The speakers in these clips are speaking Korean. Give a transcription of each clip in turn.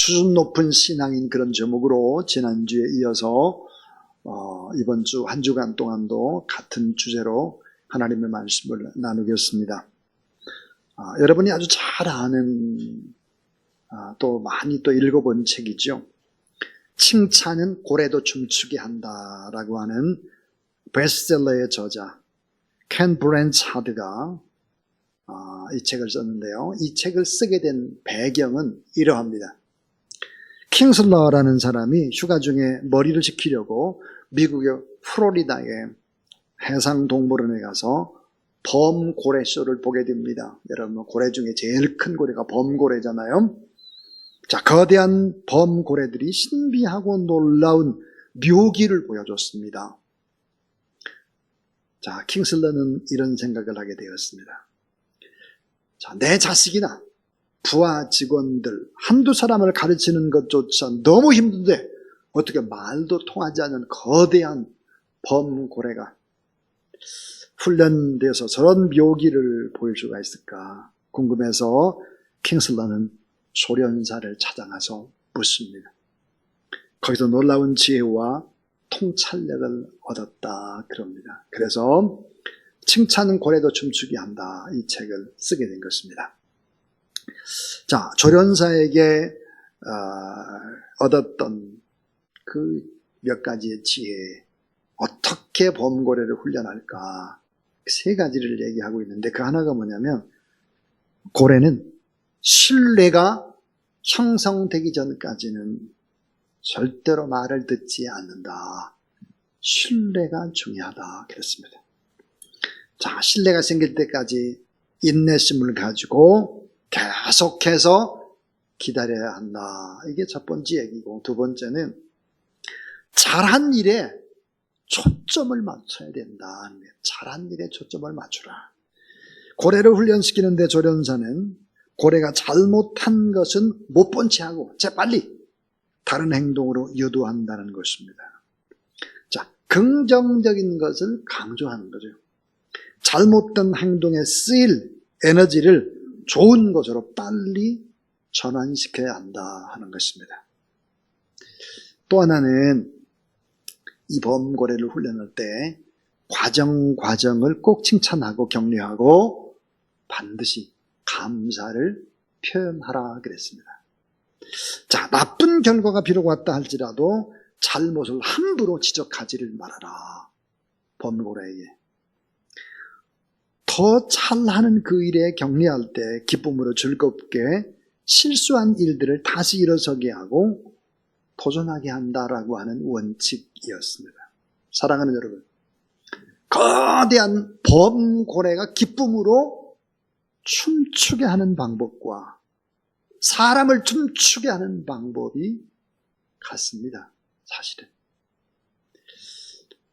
수준 높은 신앙인 그런 제목으로 지난주에 이어서 이번 주 한 주간 동안도 같은 주제로 하나님의 말씀을 나누겠습니다. 여러분이 아주 잘 아는 또 많이 또 읽어본 책이죠. 칭찬은 고래도 춤추게 한다라고 하는 베스트셀러의 저자 켄 브랜차드가 이 책을 썼는데요. 이 책을 쓰게 된 배경은 이러합니다. 킹슬러라는 사람이 휴가 중에 머리를 식히려고 미국의 플로리다의 해상동물원에 가서 범고래쇼를 보게 됩니다. 여러분, 고래 중에 제일 큰 고래가 범고래잖아요. 자, 거대한 범고래들이 신비하고 놀라운 묘기를 보여줬습니다. 자, 킹슬러는 이런 생각을 하게 되었습니다. 자, 내 자식이나 부하 직원들 한두 사람을 가르치는 것조차 너무 힘든데 어떻게 말도 통하지 않는 거대한 범고래가 훈련돼서 저런 묘기를 보일 수가 있을까 궁금해서 킹슬러는 조련사를 찾아가서 묻습니다. 거기서 놀라운 지혜와 통찰력을 얻었다 그럽니다. 그래서 칭찬은 고래도 춤추게 한다, 이 책을 쓰게 된 것입니다. 자, 조련사에게 얻었던 그 몇 가지의 지혜, 어떻게 범고래를 훈련할까, 세 가지를 얘기하고 있는데 그 하나가 뭐냐면, 고래는 신뢰가 형성되기 전까지는 절대로 말을 듣지 않는다. 신뢰가 중요하다 그랬습니다. 자, 신뢰가 생길 때까지 인내심을 가지고 계속해서 기다려야 한다. 이게 첫 번째 얘기고, 두 번째는 잘한 일에 초점을 맞춰야 된다. 잘한 일에 초점을 맞추라. 고래를 훈련시키는데 조련사는 고래가 잘못한 것은 못 본 채 하고 재빨리 다른 행동으로 유도한다는 것입니다. 자, 긍정적인 것을 강조하는 거죠. 잘못된 행동에 쓰일 에너지를 좋은 것으로 빨리 전환시켜야 한다 하는 것입니다. 또 하나는 이 범고래를 훈련할 때 과정을 꼭 칭찬하고 격려하고 반드시 감사를 표현하라 그랬습니다. 자, 나쁜 결과가 비록 왔다 할지라도 잘못을 함부로 지적하지를 말아라. 범고래에게. 더 잘하는 그 일에 격려할 때 기쁨으로 즐겁게 실수한 일들을 다시 일어서게 하고 도전하게 한다라고 하는 원칙이었습니다. 사랑하는 여러분, 거대한 범고래가 기쁨으로 춤추게 하는 방법과 사람을 춤추게 하는 방법이 같습니다. 사실은.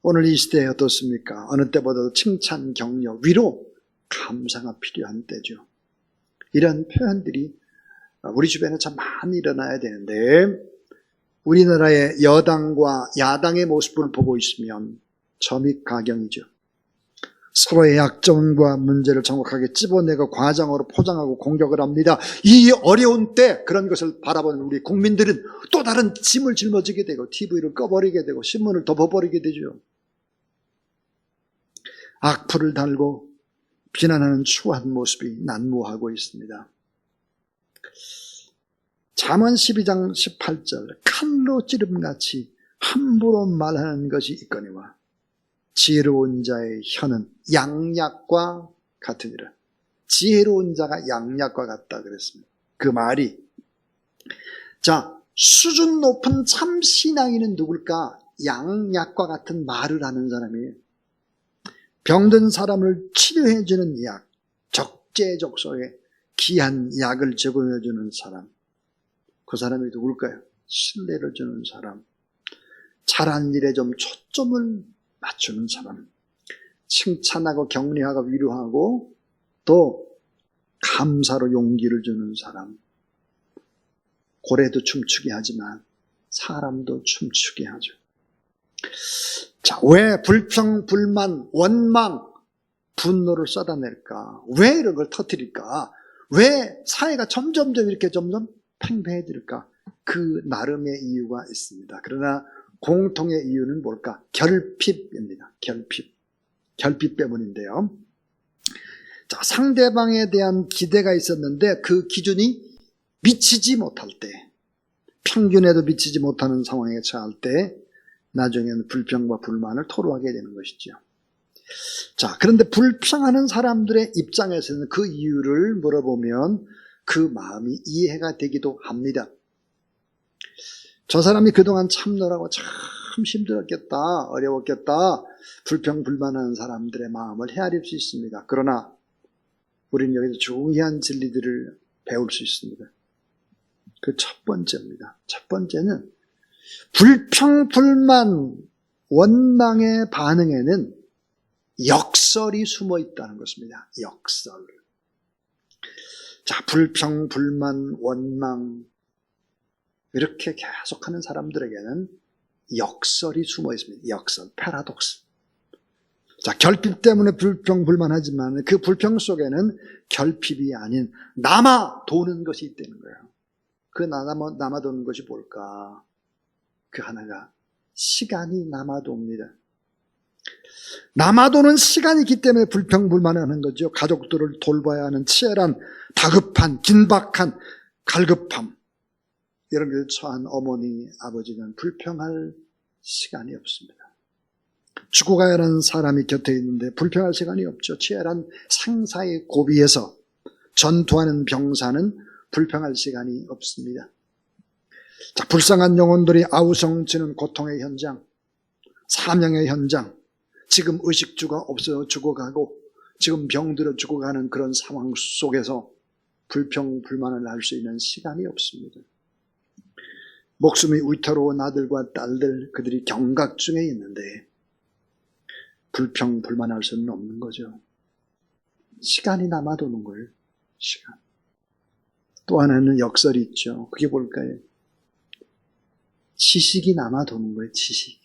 오늘 이 시대에 어떻습니까? 어느 때보다도 칭찬, 격려, 위로, 감사가 필요한 때죠. 이런 표현들이 우리 주변에 참 많이 일어나야 되는데, 우리나라의 여당과 야당의 모습을 보고 있으면 점입가경이죠. 서로의 약점과 문제를 정확하게 찝어내고 과장으로 포장하고 공격을 합니다. 이 어려운 때 그런 것을 바라보는 우리 국민들은 또 다른 짐을 짊어지게 되고 TV를 꺼버리게 되고 신문을 덮어버리게 되죠. 악플을 달고 비난하는 추한 모습이 난무하고 있습니다. 잠언 12장 18절, 칼로 찌름같이 함부로 말하는 것이 있거니와 지혜로운 자의 혀는 양약과 같으니라. 지혜로운 자가 양약과 같다 그랬습니다. 그 말이, 자, 수준 높은 참 신앙인은 누굴까? 양약과 같은 말을 하는 사람이에요. 병든 사람을 치료해주는 약, 적재적소에 귀한 약을 제공해주는 사람, 그 사람이 누굴까요? 신뢰를 주는 사람, 잘한 일에 좀 초점을 맞추는 사람, 칭찬하고 격려하고 위로하고 또 감사로 용기를 주는 사람. 고래도 춤추게 하지만 사람도 춤추게 하죠. 자, 왜 불평, 불만, 원망, 분노를 쏟아낼까? 왜 이런 걸 터뜨릴까? 왜 사회가 점점 이렇게 점점 팽배해질까? 그 나름의 이유가 있습니다. 그러나 공통의 이유는 뭘까? 결핍입니다. 결핍 때문인데요. 자, 상대방에 대한 기대가 있었는데 그 기준이 미치지 못할 때, 평균에도 미치지 못하는 상황에 처할 때 나중에는 불평과 불만을 토로하게 되는 것이죠. 자, 그런데 불평하는 사람들의 입장에서는 그 이유를 물어보면 그 마음이 이해가 되기도 합니다. 저 사람이 그동안 참느라고 참 힘들었겠다, 어려웠겠다, 불평불만하는 사람들의 마음을 헤아릴 수 있습니다. 그러나 우리는 여기서 중요한 진리들을 배울 수 있습니다. 그 첫 번째입니다. 첫 번째는 불평, 불만, 원망의 반응에는 역설이 숨어 있다는 것입니다. 역설. 자, 불평, 불만, 원망 이렇게 계속하는 사람들에게는 역설이 숨어 있습니다. 역설, 패러독스. 자, 결핍 때문에 불평, 불만하지만 그 불평 속에는 결핍이 아닌 남아 도는 것이 있다는 거예요. 그 남아 도는 것이 뭘까? 그 하나가 시간이 남아 돕니다. 남아 도는 시간이 있기 때문에 불평, 불만하는 거죠. 가족들을 돌봐야 하는 치열한, 다급한, 긴박한 갈급함. 이런 것에 처한 어머니, 아버지는 불평할 시간이 없습니다. 죽어가야 하는 사람이 곁에 있는데 불평할 시간이 없죠. 치열한 상사의 고비에서 전투하는 병사는 불평할 시간이 없습니다. 자, 불쌍한 영혼들이 아우성치는 고통의 현장, 사명의 현장, 지금 의식주가 없어 죽어가고 지금 병들어 죽어가는 그런 상황 속에서 불평, 불만을 할 수 있는 시간이 없습니다. 목숨이 위태로운 아들과 딸들, 그들이 경각 중에 있는데 불평, 불만할 수는 없는 거죠. 시간이 남아도는 거예요. 시간. 또 하나는 역설이 있죠. 그게 뭘까요? 지식이 남아도는 거예요. 지식,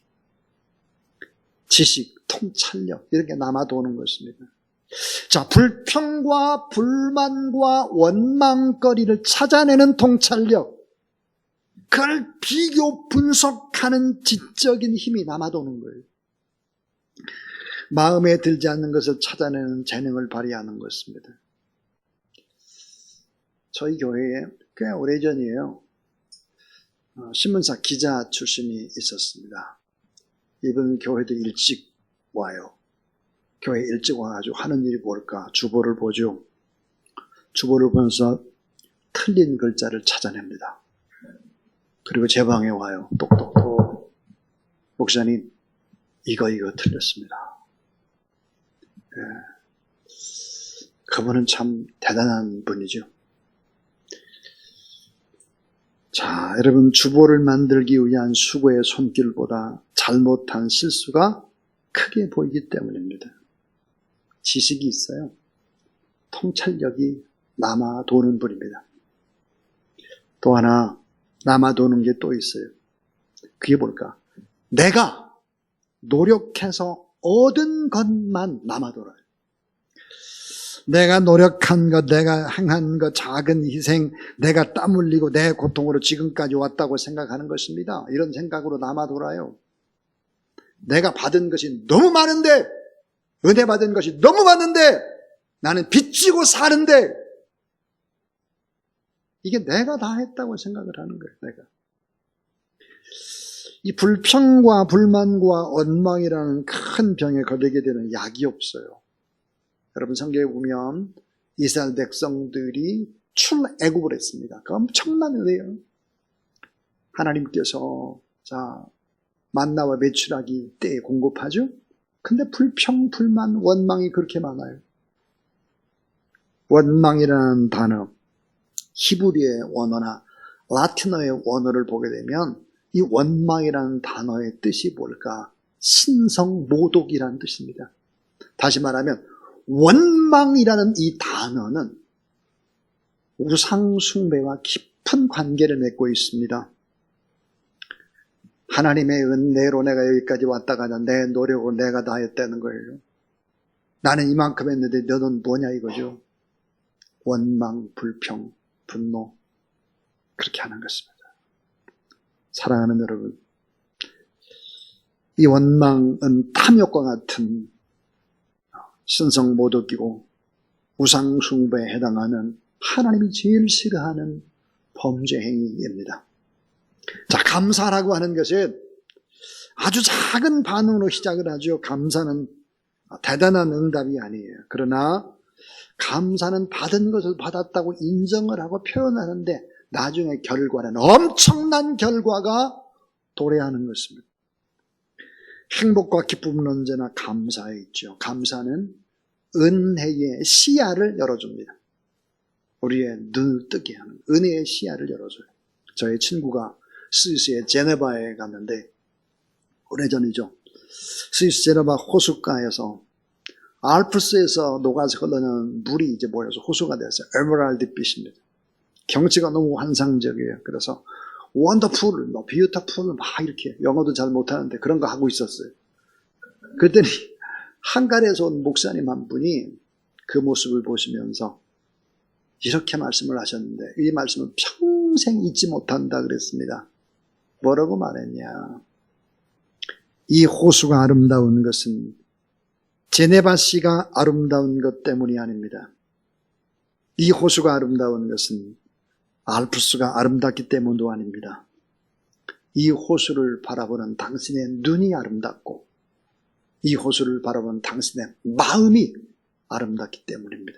통찰력 이렇게 남아도는 것입니다. 자, 불평과 불만과 원망거리를 찾아내는 통찰력, 그걸 비교 분석하는 지적인 힘이 남아도는 거예요. 마음에 들지 않는 것을 찾아내는 재능을 발휘하는 것입니다. 저희 교회에 꽤 오래전이에요. 신문사 기자 출신이 있었습니다. 이분 교회도 일찍 와요. 교회 일찍 와가지고 하는 일이 뭘까? 주보를 보죠. 주보를 보면서 틀린 글자를 찾아냅니다. 그리고 제 방에 와요. 똑똑똑. 목사님, 이거 틀렸습니다. 네. 그분은 참 대단한 분이죠. 자, 여러분, 주보를 만들기 위한 수고의 손길보다 잘못한 실수가 크게 보이기 때문입니다. 지식이 있어요. 통찰력이 남아도는 분입니다. 또 하나 남아도는 게 또 있어요. 그게 뭘까? 내가 노력해서 얻은 것만 남아돌아요. 내가 노력한 것, 내가 행한 것, 작은 희생, 내가 땀 흘리고 내 고통으로 지금까지 왔다고 생각하는 것입니다. 이런 생각으로 남아돌아요. 내가 받은 것이 너무 많은데, 은혜 받은 것이 너무 많은데, 나는 빚지고 사는데, 이게 내가 다 했다고 생각을 하는 거예요. 내가. 이 불평과 불만과 원망이라는 큰 병에 걸리게 되는 약이 없어요. 여러분, 성경에 보면 이스라엘 백성들이 출애굽을 했습니다. 그 엄청난 은혜예요. 하나님께서 만나와 메추라기 때에 공급하죠. 근데 불평, 불만, 원망이 그렇게 많아요. 원망이라는 단어, 히브리의 원어나 라틴어의 원어를 보게 되면 이 원망이라는 단어의 뜻이 뭘까? 신성모독이라는 뜻입니다. 다시 말하면 원망이라는 이 단어는 우상숭배와 깊은 관계를 맺고 있습니다. 하나님의 은혜로 내가 여기까지 왔다 가자. 내 노력으로 내가 다 했다는 거예요. 나는 이만큼 했는데 너는 뭐냐 이거죠. 원망, 불평, 분노. 그렇게 하는 것입니다. 사랑하는 여러분, 이 원망은 탐욕과 같은 신성 모독이고 우상 숭배에 해당하는 하나님이 제일 싫어하는 범죄 행위입니다. 자, 감사라고 하는 것은 아주 작은 반응으로 시작을 하죠. 감사는 대단한 응답이 아니에요. 그러나 감사는 받은 것을 받았다고 인정을 하고 표현하는데 나중에 결과는 엄청난 결과가 도래하는 것입니다. 행복과 기쁨은 언제나 감사에 있죠. 감사는 은혜의 시야를 열어줍니다. 우리의 눈을 뜨게 하는 은혜의 시야를 열어줘요. 저의 친구가 스위스의 제네바에 갔는데 오래전이죠. 스위스 제네바 호숫가에서 알프스에서 녹아서 흐르는 물이 이제 모여서 호수가 됐어요. 에메랄드 빛입니다. 경치가 너무 환상적이에요. 그래서 원더풀, 비유타풀 막 이렇게 영어도 잘 못하는데 그런 거 하고 있었어요. 그랬더니 한가리에서 온 목사님 한 분이 그 모습을 보시면서 이렇게 말씀을 하셨는데 이 말씀은 평생 잊지 못한다 그랬습니다. 뭐라고 말했냐? 이 호수가 아름다운 것은 제네바시가 아름다운 것 때문이 아닙니다. 이 호수가 아름다운 것은 알프스가 아름답기 때문도 아닙니다. 이 호수를 바라보는 당신의 눈이 아름답고 이 호수를 바라보는 당신의 마음이 아름답기 때문입니다.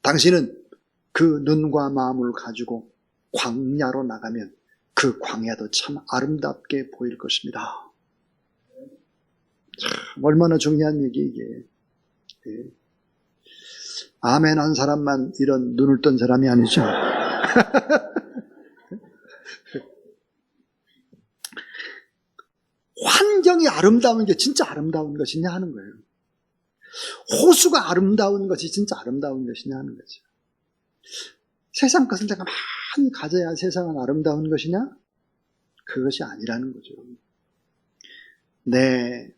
당신은 그 눈과 마음을 가지고 광야로 나가면 그 광야도 참 아름답게 보일 것입니다. 참 얼마나 중요한 얘기 이게. 아멘 한 사람만 이런 눈을 뜬 사람이 아니죠. 환경이 아름다운 게 진짜 아름다운 것이냐 하는 거예요. 호수가 아름다운 것이 진짜 아름다운 것이냐 하는 거죠. 세상 것을 내가 많이 가져야 세상은 아름다운 것이냐? 그것이 아니라는 거죠. 내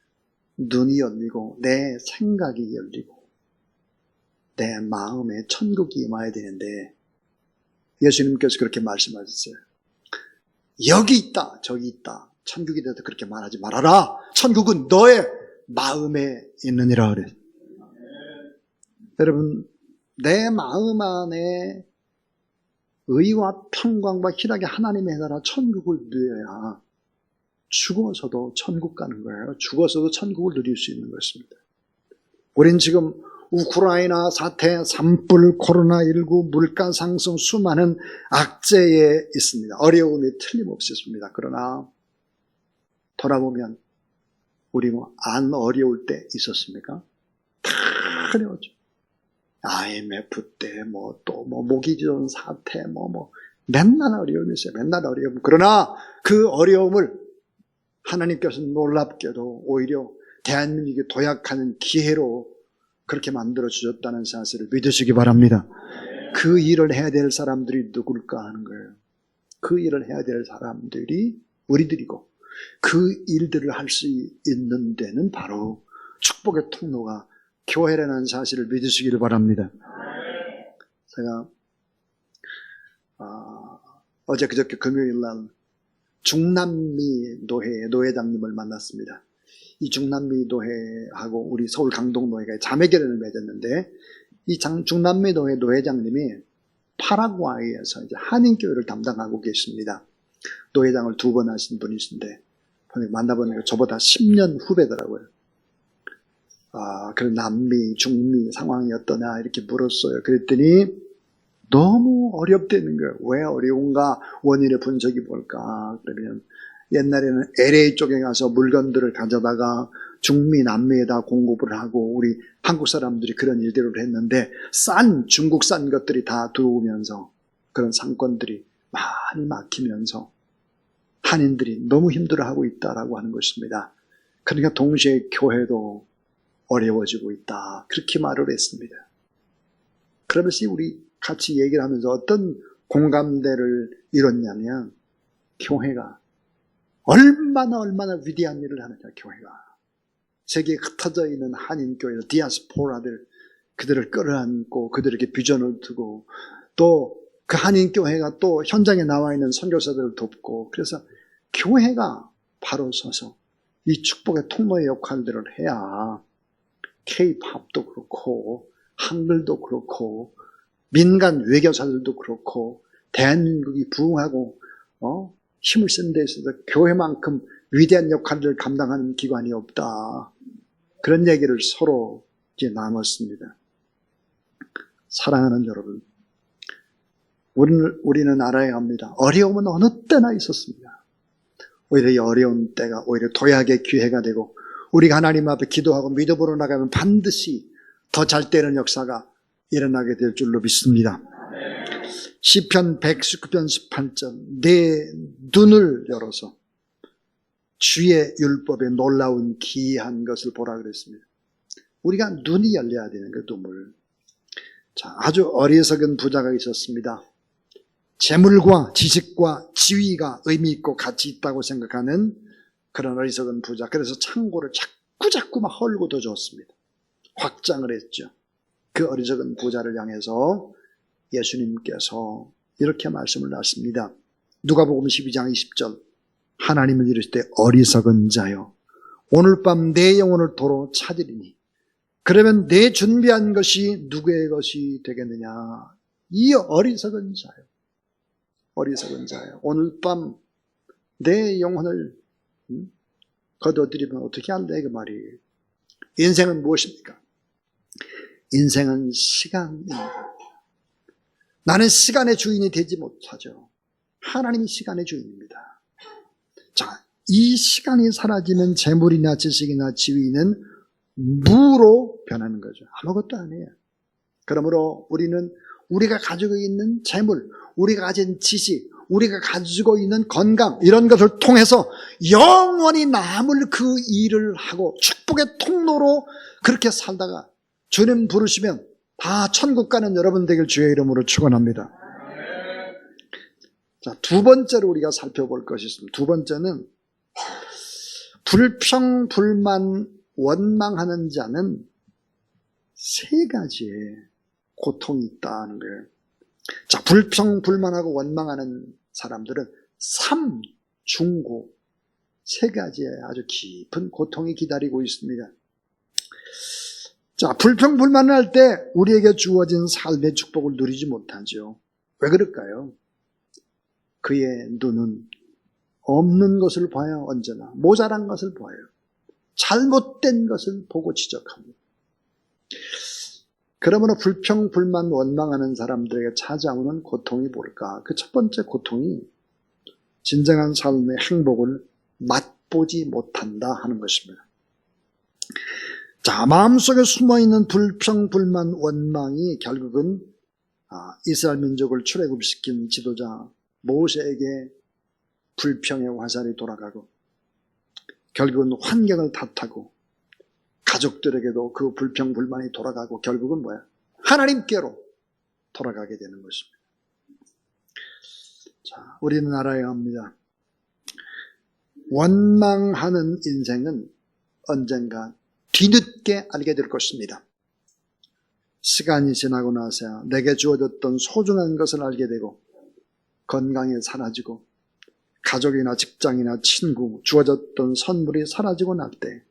눈이 열리고 내 생각이 열리고 내 마음에 천국이 임해야 되는데 예수님께서 그렇게 말씀하셨어요. 여기 있다 저기 있다 천국이 돼도 그렇게 말하지 말아라. 천국은 너의 마음에 있느니라 그래. 여러분 내 마음 안에 의와 평강과 희락이 하나님의 나라 천국을 누려야 죽어서도 천국 가는 거예요. 죽어서도 천국을 누릴 수 있는 것입니다. 우린 지금 우크라이나 사태, 산불, 코로나19, 물가 상승, 수많은 악재에 있습니다. 어려움이 틀림없이 있습니다. 그러나 돌아보면 우리 안 어려울 때 있었습니까? 다 어려웠죠. IMF 때 또 모기지원 사태 맨날 어려움이 있어요. 맨날 어려움. 그러나 그 어려움을 하나님께서 놀랍게도 오히려 대한민국이 도약하는 기회로 그렇게 만들어 주셨다는 사실을 믿으시기 바랍니다. 그 일을 해야 될 사람들이 누굴까 하는 거예요. 그 일을 해야 될 사람들이 우리들이고 그 일들을 할 수 있는 데는 바로 축복의 통로가 교회라는 사실을 믿으시기를 바랍니다. 제가 어제 그저께 금요일 날 중남미 노회장님을 만났습니다. 이 중남미 노회하고 우리 서울 강동노회가 자매결연을 맺었는데 이 중남미 노회 노회장님이 파라과이에서 이제 한인교회를 담당하고 계십니다. 노회장을 2번 하신 분이신데 만나보니까 저보다 10년 후배더라고요. 그 남미, 중미 상황이 어떠냐 이렇게 물었어요. 그랬더니 너무 어렵다는 거예요. 왜 어려운가? 원인의 분석이 뭘까? 그러면 옛날에는 LA 쪽에 가서 물건들을 가져다가 중미, 남미에다 공급을 하고 우리 한국 사람들이 그런 일들을 했는데 중국산 것들이 다 들어오면서 그런 상권들이 많이 막히면서 한인들이 너무 힘들어하고 있다라고 하는 것입니다. 그러니까 동시에 교회도 어려워지고 있다. 그렇게 말을 했습니다. 그러면서 우리 같이 얘기를 하면서 어떤 공감대를 이뤘냐면 교회가 얼마나 위대한 일을 하느냐. 교회가 세계에 흩어져 있는 한인교회 디아스포라들 그들을 끌어안고 그들에게 비전을 두고 또 그 한인교회가 또 현장에 나와 있는 선교사들을 돕고, 그래서 교회가 바로 서서 이 축복의 통로의 역할들을 해야 K-팝도 그렇고 한글도 그렇고 민간 외교사들도 그렇고 대한민국이 부흥하고 힘을 쓴 데 있어서 교회만큼 위대한 역할을 감당하는 기관이 없다. 그런 얘기를 서로 이제 나눴습니다. 사랑하는 여러분, 우리는 알아야 합니다. 어려움은 어느 때나 있었습니다. 오히려 이 어려운 때가 오히려 도약의 기회가 되고 우리가 하나님 앞에 기도하고 믿음으로 나가면 반드시 더 잘 되는 역사가 일어나게 될 줄로 믿습니다. 시편 119편 18절, 내 눈을 열어서 주의 율법에 놀라운 기이한 것을 보라 그랬습니다. 우리가 눈이 열려야 되는 그 눈을. 자, 아주 어리석은 부자가 있었습니다. 재물과 지식과 지위가 의미 있고 가치 있다고 생각하는 그런 어리석은 부자. 그래서 창고를 자꾸 막 헐고 더 줬습니다. 확장을 했죠. 그 어리석은 부자를 향해서 예수님께서 이렇게 말씀을 하십니다. 누가복음 12장 20절, 하나님은 이르시되 어리석은 자여 오늘 밤 내 영혼을 도로 찾으리니 그러면 내 준비한 것이 누구의 것이 되겠느냐. 이 어리석은 자여, 어리석은 자여, 오늘 밤 내 영혼을 거둬들이면 어떻게 할래? 그 말이에요. 인생은 무엇입니까? 인생은 시간입니다. 나는 시간의 주인이 되지 못하죠. 하나님이 시간의 주인입니다. 자, 이 시간이 사라지면 재물이나 지식이나 지위는 무로 변하는 거죠. 아무것도 아니에요. 그러므로 우리는 우리가 가지고 있는 재물, 우리가 가진 지식, 우리가 가지고 있는 건강, 이런 것을 통해서 영원히 남을 그 일을 하고 축복의 통로로 그렇게 살다가 주님 부르시면 다 천국 가는 여러분 되길 주의 이름으로 축원합니다. 자, 두 번째로 우리가 살펴볼 것이 있습니다. 두 번째는 불평, 불만, 원망하는 자는 세 가지의 고통이 있다는 거예요. 자, 불평, 불만하고 원망하는 사람들은 삼중고, 세 가지의 아주 깊은 고통이 기다리고 있습니다. 자, 불평, 불만을 할 때 우리에게 주어진 삶의 축복을 누리지 못하죠. 왜 그럴까요? 그의 눈은 없는 것을 봐요. 언제나 모자란 것을 봐요. 잘못된 것을 보고 지적합니다. 그러므로 불평, 불만, 원망하는 사람들에게 찾아오는 고통이 뭘까? 그 첫 번째 고통이 진정한 삶의 행복을 맛보지 못한다 하는 것입니다. 자, 마음속에 숨어있는 불평, 불만, 원망이 결국은 이스라엘 민족을 출애굽시킨 지도자 모세에게 불평의 화살이 돌아가고 결국은 환경을 탓하고 가족들에게도 그 불평, 불만이 돌아가고 결국은 뭐야? 하나님께로 돌아가게 되는 것입니다. 자, 우리는 알아야 합니다. 원망하는 인생은 언젠가 뒤늦게 알게 될 것입니다. 시간이 지나고 나서야 내게 주어졌던 소중한 것을 알게 되고 건강이 사라지고 가족이나 직장이나 친구, 주어졌던 선물이 사라지고 날 때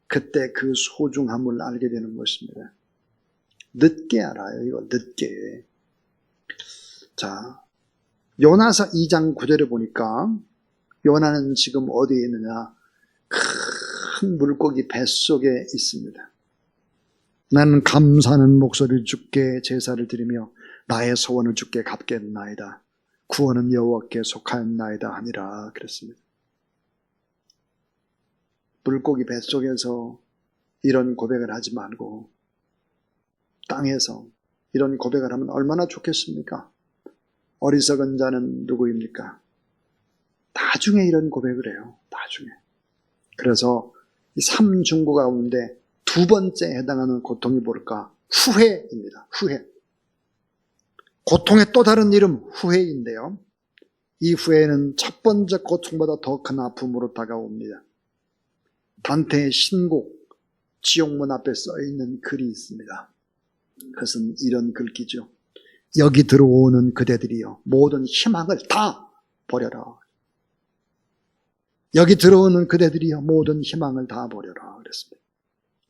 그때 그 소중함을 알게 되는 것입니다. 늦게 알아요. 이거 늦게. 자, 요나서 2장 9절에 보니까 요나는 지금 어디에 있느냐? 큰 물고기 뱃속에 있습니다. 나는 감사하는 목소리를 주께 제사를 드리며 나의 소원을 주께 갚겠나이다. 구원은 여호와께 속하였나이다 하니라 그랬습니다. 물고기 뱃속에서 이런 고백을 하지 말고 땅에서 이런 고백을 하면 얼마나 좋겠습니까? 어리석은 자는 누구입니까? 나중에 이런 고백을 해요. 나중에. 그래서 이 삼중고 가운데 두 번째 해당하는 고통이 뭘까? 후회입니다. 후회. 고통의 또 다른 이름 후회인데요. 이 후회는 첫 번째 고통보다 더 큰 아픔으로 다가옵니다. 단테의 신곡 지옥문 앞에 써있는 글이 있습니다. 그것은 이런 글귀죠. 여기 들어오는 그대들이여 모든 희망을 다 버려라. 여기 들어오는 그대들이여 모든 희망을 다 버려라 그랬습니다.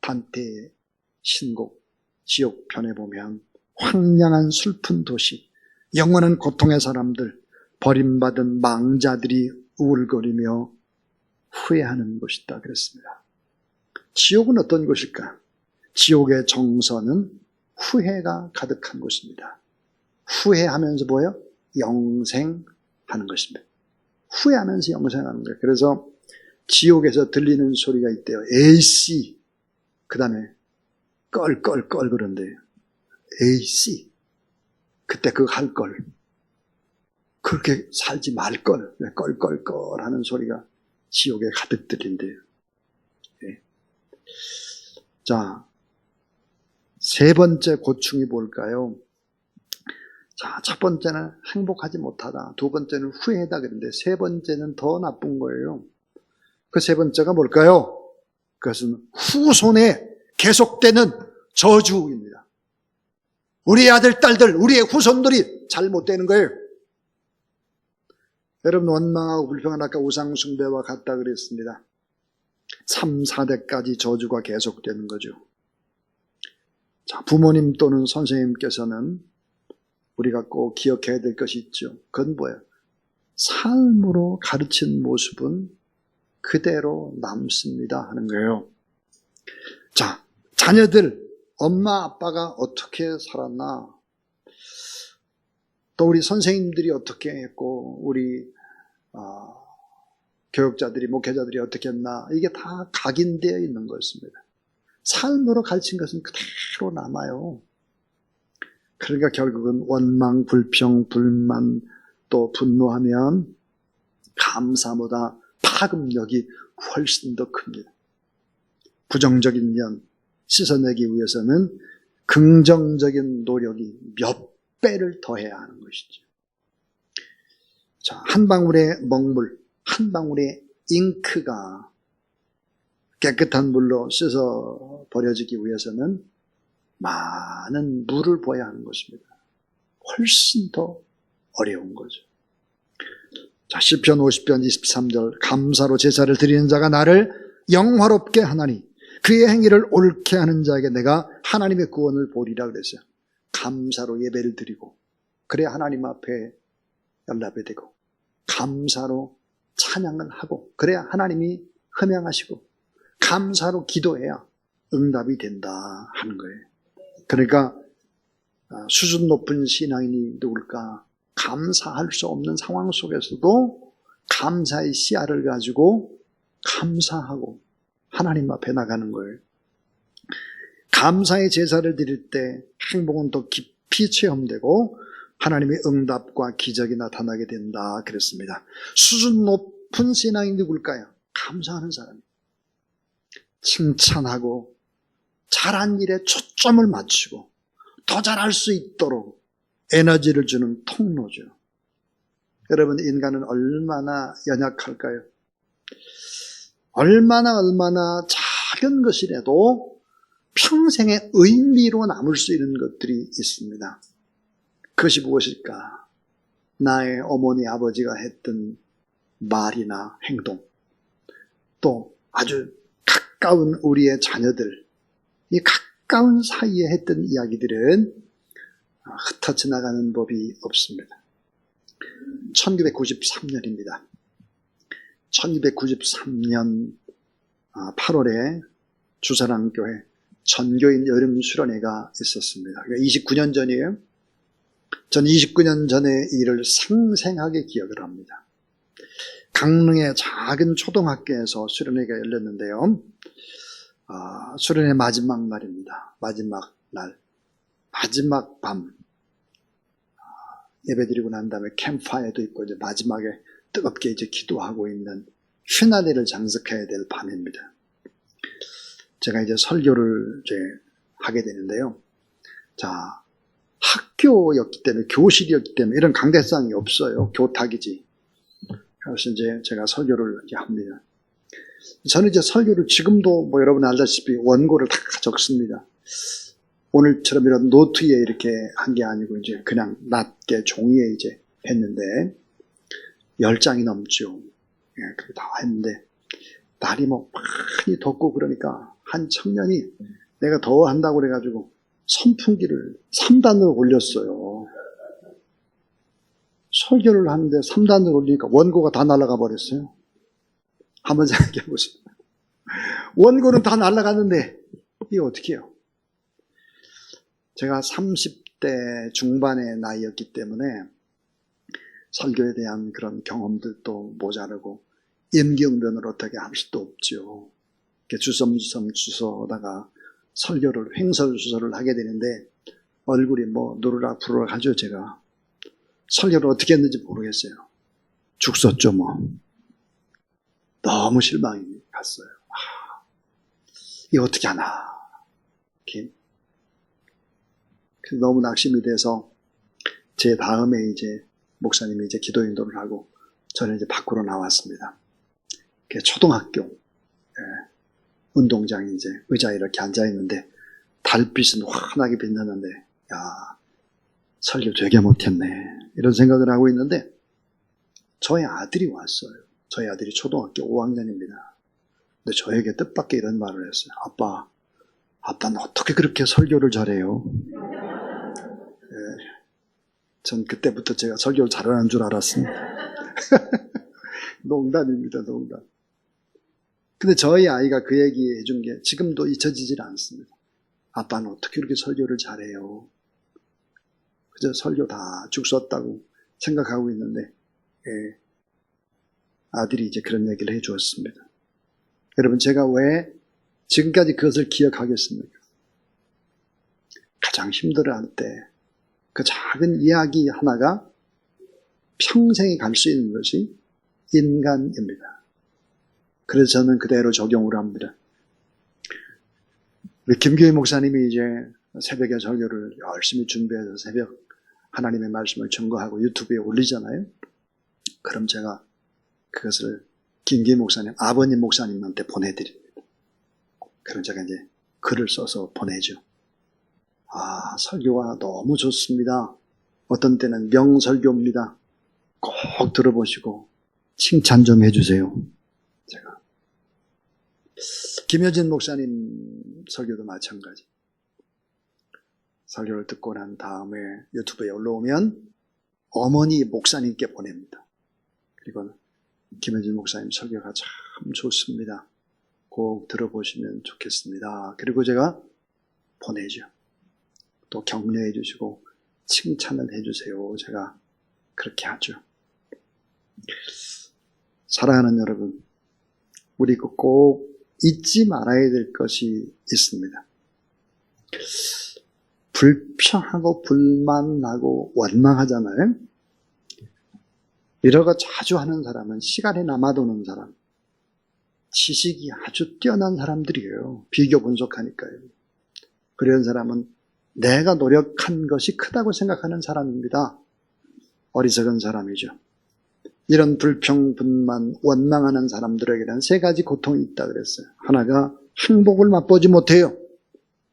단테의 신곡 지옥편에 보면 황량한 슬픈 도시, 영원한 고통의 사람들, 버림받은 망자들이 우울거리며 후회하는 곳이다 그랬습니다. 지옥은 어떤 곳일까? 지옥의 정서는 후회가 가득한 곳입니다. 후회하면서 뭐예요? 영생하는 것입니다. 후회하면서 영생하는 거예요. 그래서 지옥에서 들리는 소리가 있대요. 에이씨, 그 다음에 껄껄껄 그런데요. 에이씨, 그때 그거 할걸. 그렇게 살지 말걸. 껄껄껄 하는 소리가 지옥에 가득 들린대요. 네. 자, 세 번째 고충이 뭘까요? 자, 첫 번째는 행복하지 못하다. 두 번째는 후회하다 그랬는데 세 번째는 더 나쁜 거예요. 그 세 번째가 뭘까요? 그것은 후손에 계속되는 저주입니다. 우리 아들, 딸들, 우리의 후손들이 잘못되는 거예요. 여러분, 원망하고 불평은 아까 우상숭배와 같다 그랬습니다. 3, 4대까지 저주가 계속되는 거죠. 자, 부모님 또는 선생님께서는 우리가 꼭 기억해야 될 것이 있죠. 그건 뭐예요? 삶으로 가르친 모습은 그대로 남습니다 하는 거예요. 자, 자녀들, 엄마 아빠가 어떻게 살았나, 또 우리 선생님들이 어떻게 했고 우리 교육자들이, 목회자들이 어떻게 했나, 이게 다 각인되어 있는 것입니다. 삶으로 가르친 것은 그대로 남아요. 그러니까 결국은 원망, 불평, 불만, 또 분노하면 감사보다 파급력이 훨씬 더 큽니다. 부정적인 면 씻어내기 위해서는 긍정적인 노력이 몇 배를 더해야 하는 것이죠. 자, 한 방울의 먹물, 한 방울의 잉크가 깨끗한 물로 씻어 버려지기 위해서는 많은 물을 부어야 하는 것입니다. 훨씬 더 어려운 거죠. 자, 시편 50편 23절, 감사로 제사를 드리는 자가 나를 영화롭게 하나니 그의 행위를 옳게 하는 자에게 내가 하나님의 구원을 보리라 그랬어요. 감사로 예배를 드리고, 그래야 하나님 앞에 연락이 되고, 감사로 찬양을 하고, 그래야 하나님이 흠양하시고, 감사로 기도해야 응답이 된다 하는 거예요. 그러니까 수준 높은 신앙인이 누굴까? 감사할 수 없는 상황 속에서도 감사의 씨알을 가지고 감사하고 하나님 앞에 나가는 거예요. 감사의 제사를 드릴 때 행복은 더 깊이 체험되고 하나님의 응답과 기적이 나타나게 된다 그랬습니다. 수준 높은 신앙이 누굴까요? 감사하는 사람이에요. 칭찬하고 잘한 일에 초점을 맞추고 더 잘할 수 있도록 에너지를 주는 통로죠. 여러분, 인간은 얼마나 연약할까요? 얼마나 작은 것이라도 평생의 의미로 남을 수 있는 것들이 있습니다. 그것이 무엇일까? 나의 어머니 아버지가 했던 말이나 행동, 또 아주 가까운 우리의 자녀들, 이 가까운 사이에 했던 이야기들은 흩어 지나가는 법이 없습니다. 1993년입니다. 1993년 8월에 주사랑교회 전교인 여름 수련회가 있었습니다. 29년 전이에요. 전 29년 전의 일을 생생하게 기억을 합니다. 강릉의 작은 초등학교에서 수련회가 열렸는데요. 수련회 마지막 날입니다. 마지막 날, 마지막 밤, 예배드리고 난 다음에 캠프파이어도 있고 이제 마지막에 뜨겁게 이제 기도하고 있는 휘날리를 장식해야 될 밤입니다. 제가 이제 설교를 이제 하게 되는데요. 자, 학교였기 때문에, 교실이었기 때문에 이런 강대상이 없어요. 교탁이지. 그래서 이제 제가 설교를 이제 합니다. 저는 이제 설교를 지금도 뭐 여러분 알다시피 원고를 다 적습니다. 오늘처럼 이런 노트에 이렇게 한 게 아니고 이제 그냥 낮게 종이에 이제 했는데 10장이 넘죠. 예, 그렇게 다 했는데 날이 뭐 많이 덥고 그러니까 한 청년이 내가 더 한다고 그래가지고 선풍기를 3단으로 올렸어요. 설교를 하는데 3단으로 올리니까 원고가 다 날아가 버렸어요. 한번 생각해 보세요. 원고는 다 날아갔는데 이게 어떻게 해요? 제가 30대 중반의 나이였기 때문에 설교에 대한 그런 경험들도 모자르고 임기응변을 어떻게 할 수도 없죠. 주섬주섬 주워다가 설교를 횡설수설을 하게 되는데 얼굴이 뭐 누르락 부르락 하죠. 제가 설교를 어떻게 했는지 모르겠어요. 죽 썼죠 뭐. 너무 실망이 갔어요. 이거 어떻게 하나. 이렇게. 너무 낙심이 돼서 제 다음에 이제 목사님이 이제 기도 인도를 하고 저는 이제 밖으로 나왔습니다. 초등학교 운동장에 이제 의자에 이렇게 앉아 있는데 달빛은 환하게 빛나는데 야 설교 되게 못했네 이런 생각을 하고 있는데 저희 아들이 왔어요. 저희 아들이 초등학교 5학년입니다. 근데 저에게 뜻밖의 이런 말을 했어요. 아빠는 어떻게 그렇게 설교를 잘해요? 전 그때부터 제가 설교를 잘하는 줄 알았습니다. 농담입니다, 농담. 근데 저희 아이가 그 얘기 해준 게 지금도 잊혀지질 않습니다. 아빠는 어떻게 그렇게 설교를 잘해요? 그저 설교 다 죽 썼다고 생각하고 있는데, 아들이 이제 그런 얘기를 해주었습니다. 여러분, 제가 왜 지금까지 그것을 기억하겠습니까? 가장 힘들어할 때, 그 작은 이야기 하나가 평생에 갈 수 있는 것이 인간입니다. 그래서 저는 그대로 적용을 합니다. 우리 김교희 목사님이 이제 새벽에 설교를 열심히 준비해서 새벽 하나님의 말씀을 증거하고 유튜브에 올리잖아요. 그럼 제가 그것을 김교희 목사님, 아버님 목사님한테 보내드립니다. 그럼 제가 이제 글을 써서 보내죠. 설교가 너무 좋습니다. 어떤 때는 명설교입니다. 꼭 들어보시고 칭찬 좀 해주세요. 제가 김효진 목사님 설교도 마찬가지. 설교를 듣고 난 다음에 유튜브에 올라오면 어머니 목사님께 보냅니다. 그리고 김효진 목사님 설교가 참 좋습니다. 꼭 들어보시면 좋겠습니다. 그리고 제가 보내죠. 또 격려해 주시고 칭찬을 해 주세요. 제가 그렇게 하죠. 사랑하는 여러분, 우리 꼭 잊지 말아야 될 것이 있습니다. 불평하고 불만나고 원망하잖아요. 이런 거 자주 하는 사람은 시간에 남아도는 사람, 지식이 아주 뛰어난 사람들이에요. 비교 분석하니까요. 그런 사람은 내가 노력한 것이 크다고 생각하는 사람입니다. 어리석은 사람이죠. 이런 불평, 분만, 원망하는 사람들에게는 3가지 고통이 있다 그랬어요. 하나가 행복을 맛보지 못해요.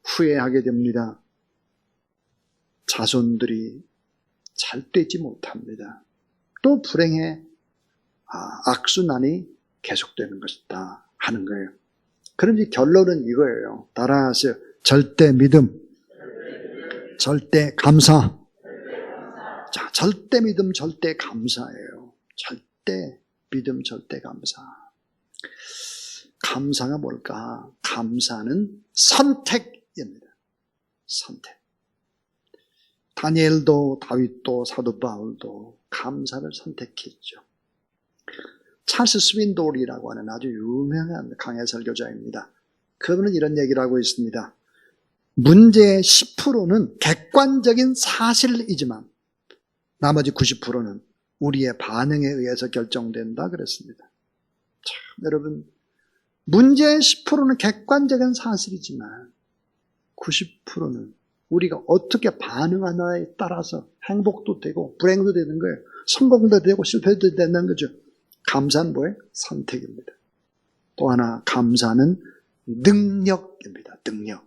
후회하게 됩니다. 자손들이 잘 되지 못합니다. 또 불행해 악순환이 계속되는 것이다 하는 거예요. 그런데 결론은 이거예요. 따라하세요. 절대 믿음, 절대 감사. 자, 절대 믿음, 절대 감사예요. 절대 믿음, 절대 감사. 감사가 뭘까? 감사는 선택입니다. 선택. 다니엘도 다윗도 사도 바울도 감사를 선택했죠. 찰스 스윈돌이라고 하는 아주 유명한 강해 설교자입니다. 그분은 이런 얘기를 하고 있습니다. 문제의 10%는 객관적인 사실이지만 나머지 90%는 우리의 반응에 의해서 결정된다 그랬습니다. 참, 여러분, 문제의 10%는 객관적인 사실이지만 90%는 우리가 어떻게 반응하느냐에 따라서 행복도 되고 불행도 되는 거예요. 성공도 되고 실패도 되는 거죠. 감사는 뭐예요? 선택입니다. 또 하나 감사는 능력입니다. 능력.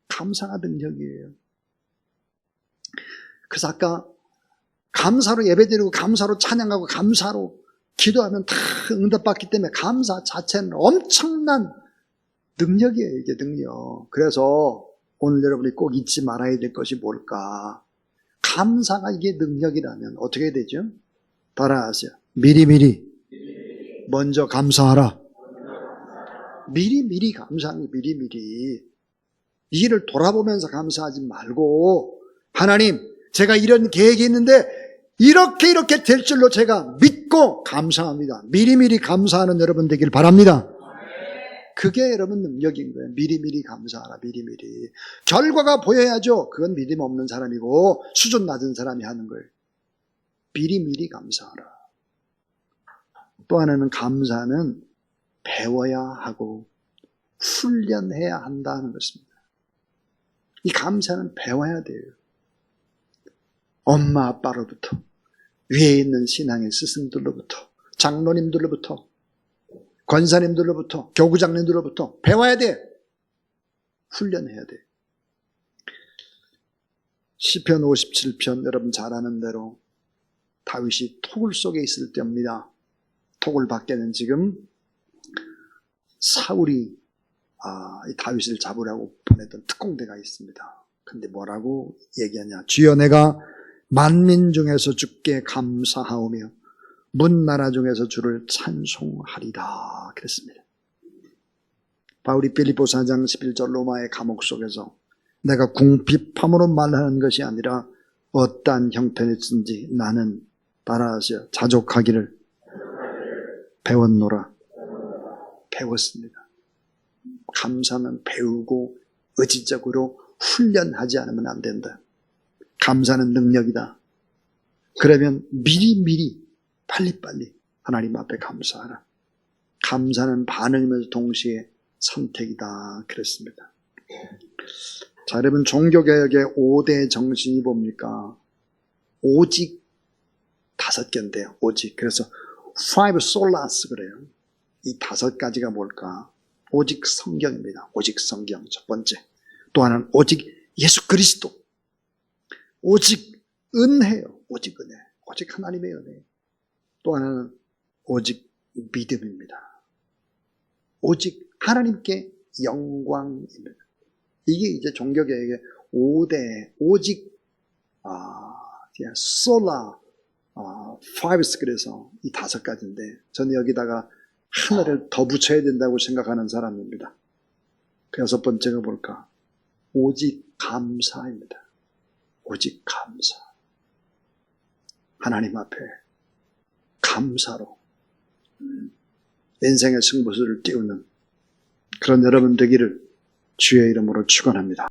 감사가 능력이에요. 그래서 아까 감사로 예배드리고 감사로 찬양하고 감사로 기도하면 다 응답받기 때문에 감사 자체는 엄청난 능력이에요. 이게 능력. 그래서 오늘 여러분이 꼭 잊지 말아야 될 것이 뭘까? 감사가 이게 능력이라면 어떻게 되죠? 따라하세요. 미리미리 먼저 감사하라. 미리미리 감사하는 게 미리미리. 이 일을 돌아보면서 감사하지 말고 하나님 제가 이런 계획이 있는데 이렇게 될 줄로 제가 믿고 감사합니다. 미리미리 감사하는 여러분 되길 바랍니다. 그게 여러분 능력인 거예요. 미리미리 감사하라. 미리미리. 결과가 보여야죠. 그건 믿음 없는 사람이고 수준 낮은 사람이 하는 거예요. 미리미리 감사하라. 또 하나는 감사는 배워야 하고 훈련해야 한다는 것입니다. 이 감사는 배워야 돼요. 엄마 아빠로부터, 위에 있는 신앙의 스승들로부터, 장로님들로부터, 권사님들로부터, 교구장님들로부터 배워야 돼. 훈련해야 돼. 시편 57편 여러분 잘 아는 대로 다윗이 토굴 속에 있을 때입니다. 토굴 밖에는 지금 사울이 이 다윗을 잡으라고 보냈던 특공대가 있습니다. 근데 뭐라고 얘기하냐? 주여 내가 만민 중에서 주께 감사하오며 문나라 중에서 주를 찬송하리다 그랬습니다. 바울이 빌립보 4장 11절 로마의 감옥 속에서 내가 궁핍함으로 말하는 것이 아니라 어떠한 형편이든지 나는 따라하세요. 자족하기를 배웠노라. 배웠습니다. 감사는 배우고 의지적으로 훈련하지 않으면 안 된다. 감사는 능력이다. 그러면 미리미리 빨리빨리 하나님 앞에 감사하라. 감사는 반응이면서 동시에 선택이다. 그랬습니다. 자, 여러분 종교개혁의 5대 정신이 뭡니까? 오직 5개인데요. 오직. 그래서 five solas 그래요. 이 5가지가 뭘까? 오직 성경입니다. 오직 성경 첫 번째. 또 하나는 오직 예수 그리스도. 오직 은혜요. 오직 은혜. 오직 하나님의 은혜. 또 하나는 오직 믿음입니다. 오직 하나님께 영광입니다. 이게 이제 종교개혁의 5대 오직 솔라 fives 그래서 이 5가지인데 저는 여기다가 하나를 더 붙여야 된다고 생각하는 사람입니다. 그 6번째가 뭘까? 오직 감사입니다. 오직 감사. 하나님 앞에 감사로 인생의 승부수를 띄우는 그런 여러분 되기를 주의 이름으로 축원합니다.